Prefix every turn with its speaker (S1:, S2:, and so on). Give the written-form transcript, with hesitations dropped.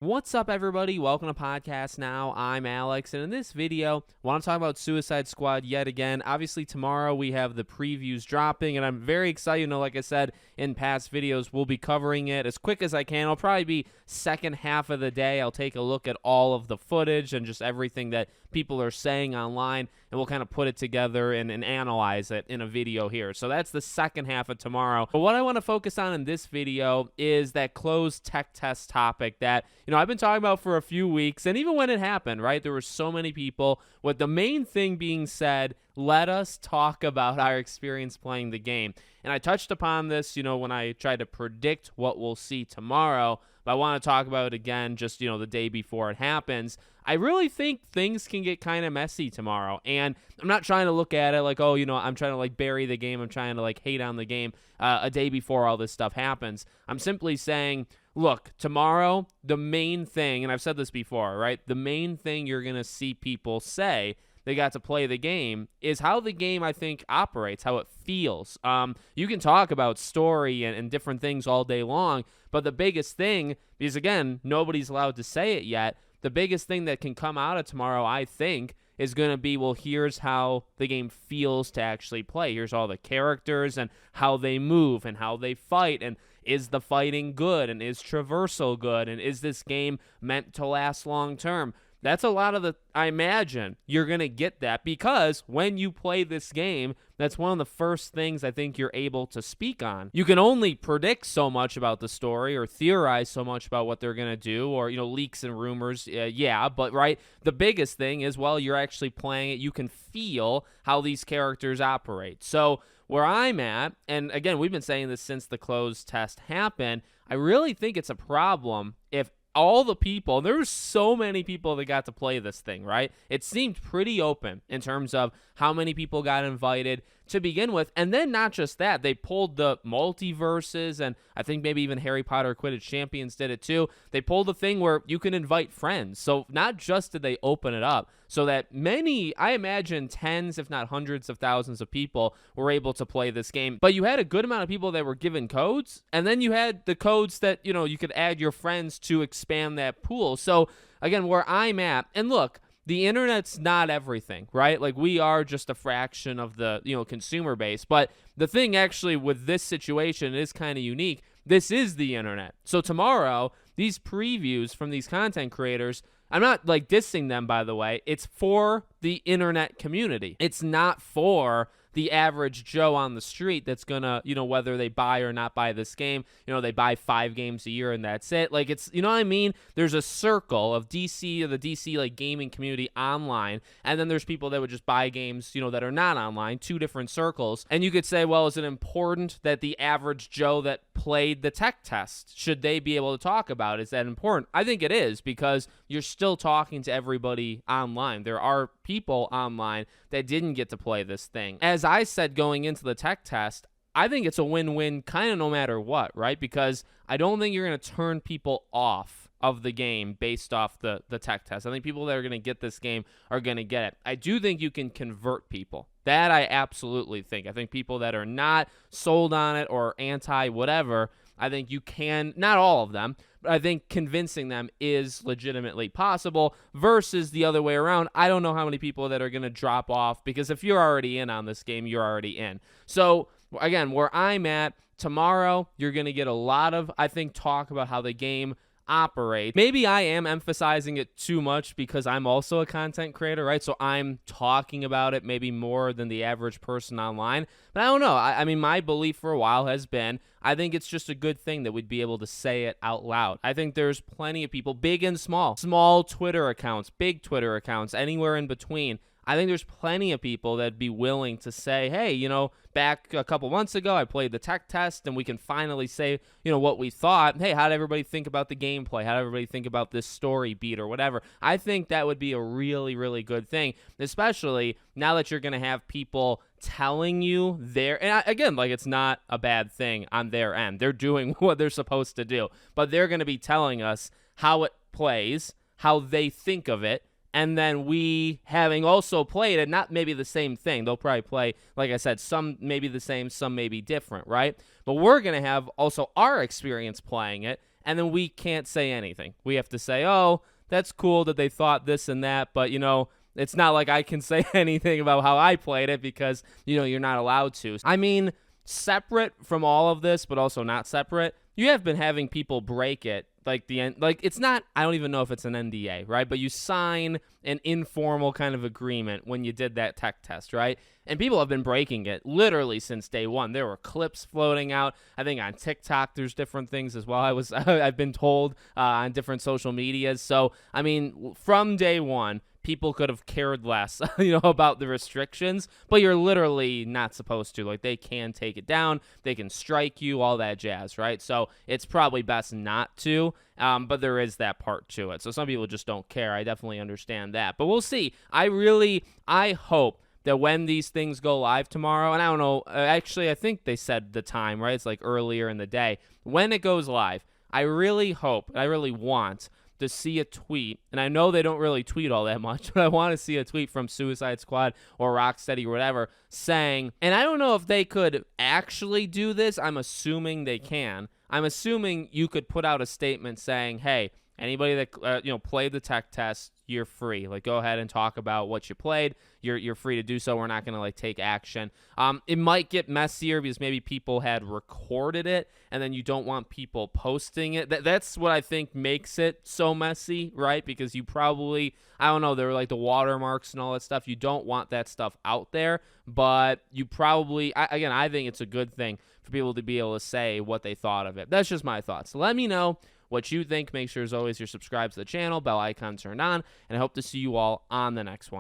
S1: What's up, everybody? Welcome to Podcast Now. I'm Alex, and in this video, I want to talk about Suicide Squad yet again. Obviously, tomorrow we have the previews dropping, and I'm very excited. Like I said in past videos, we'll be covering it as quick as I can. It'll probably be second half of the day. I'll take a look at all of the footage and just everything that people are saying online, and we'll kind of put it together and analyze it in a video here. So that's the second half of tomorrow. But what I want to focus on in this video is that closed tech test topic that, I've been talking about for a few weeks, and even when it happened, right, there were so many people, with the main thing being said, let us talk about our experience playing the game. And I touched upon this, when I tried to predict what we'll see tomorrow, but I want to talk about it again just, the day before it happens. I really think things can get kind of messy tomorrow, and I'm not trying to look at it like, I'm trying to bury the game, I'm trying to hate on the game a day before all this stuff happens. I'm simply saying, look, tomorrow, the main thing, and I've said this before, right? The main thing you're going to see people say they got to play the game is how the game, I think, operates, how it feels. You can talk about story and different things all day long, but the biggest thing, because again, nobody's allowed to say it yet, the biggest thing that can come out of tomorrow, I think, is going to be, well, here's how the game feels to actually play. Here's all the characters and how they move and how they fight, and is the fighting good, and is traversal good, and is this game meant to last long term? That's a lot of I imagine you're going to get that, because when you play this game, that's one of the first things I think you're able to speak on. You can only predict so much about the story or theorize so much about what they're going to do, or, leaks and rumors. But right, the biggest thing is, well, you're actually playing it. You can feel how these characters operate. So where I'm at, and again, we've been saying this since the closed test happened, I really think it's a problem if all the people, there were so many people that got to play this thing, right? It seemed pretty open in terms of how many people got invited to begin with. And then not just that, they pulled the multiverses, and I think maybe even Harry Potter Quidditch Champions did it too. They pulled the thing where you can invite friends. So not just did they open it up so that many, I imagine tens, if not hundreds of thousands of people were able to play this game, but you had a good amount of people that were given codes, and then you had the codes that, you could add your friends to expand that pool. So again, where I'm at, and look, the internet's not everything, right? We are just a fraction of the, consumer base. But the thing actually with this situation is kind of unique. This is the internet. So tomorrow, these previews from these content creators, I'm not dissing them, by the way. It's for the internet community. It's not for the average Joe on the street that's gonna, whether they buy or not buy this game, they buy 5 games a year and that's it. It's, what I mean? There's a circle of DC, or the DC gaming community online, and then there's people that would just buy games, that are not online, 2 different circles. And you could say, well, is it important that the average Joe that played the tech test, should they be able to talk about it? Is that important? I think it is, because you're still talking to everybody online. There are people online that didn't get to play this thing. As I said going into the tech test, I think it's a win-win kind of no matter what, right? Because I don't think you're going to turn people off of the game based off the tech test. I think people that are going to get this game are going to get it. I do think you can convert people. That I absolutely think. I think people that are not sold on it or anti-whatever, I think you can, not all of them, but I think convincing them is legitimately possible, versus the other way around. I don't know how many people that are going to drop off, because if you're already in on this game, you're already in. So again, where I'm at, tomorrow, you're going to get a lot of, I think, talk about how the game operate. Maybe I am emphasizing it too much because I'm also a content creator, right? So I'm talking about it maybe more than the average person online. But I don't know. I mean, my belief for a while has been, I think it's just a good thing that we'd be able to say it out loud. I think there's plenty of people, big and small Twitter accounts, big Twitter accounts, anywhere in between. I think there's plenty of people that'd be willing to say, hey, back a couple months ago, I played the tech test, and we can finally say, what we thought. Hey, how did everybody think about the gameplay? How did everybody think about this story beat or whatever? I think that would be a really, really good thing, especially now that you're going to have people telling you and again, it's not a bad thing on their end. They're doing what they're supposed to do, but they're going to be telling us how it plays, how they think of it, and then we, having also played it, not maybe the same thing. They'll probably play, like I said, some maybe the same, some maybe different, right? But we're going to have also our experience playing it, and then we can't say anything. We have to say, oh, that's cool that they thought this and that, but, it's not like I can say anything about how I played it because, you're not allowed to. I mean, separate from all of this, but also not separate, you have been having people break it. It's not, I don't even know if it's an NDA, right? But you sign an informal kind of agreement when you did that tech test, right? And people have been breaking it literally since day one. There were clips floating out. I think on TikTok, there's different things as well. I've been told on different social medias. So, I mean, from day one, people could have cared less, about the restrictions, but you're literally not supposed to. Like, they can take it down, they can strike you, all that jazz, right? So it's probably best not to, but there is that part to it. So some people just don't care. I definitely understand that, but we'll see. I hope that when these things go live tomorrow, and I don't know, actually, I think they said the time, right? It's like earlier in the day. When it goes live, I really hope, I really want to see a tweet, and I know they don't really tweet all that much, but I want to see a tweet from Suicide Squad or Rocksteady or whatever saying, and I don't know if they could actually do this. I'm assuming they can. I'm assuming you could put out a statement saying, hey, anybody that played the tech test, you're free. Like, go ahead and talk about what you played. You're free to do so. We're not going to take action. It might get messier because maybe people had recorded it and then you don't want people posting it. That's what I think makes it so messy, right? Because you probably, I don't know, there were the watermarks and all that stuff. You don't want that stuff out there, but you probably, I think it's a good thing for people to be able to say what they thought of it. That's just my thoughts. Let me know what you think. Make sure, as always, you're subscribed to the channel, bell icon turned on, and I hope to see you all on the next one.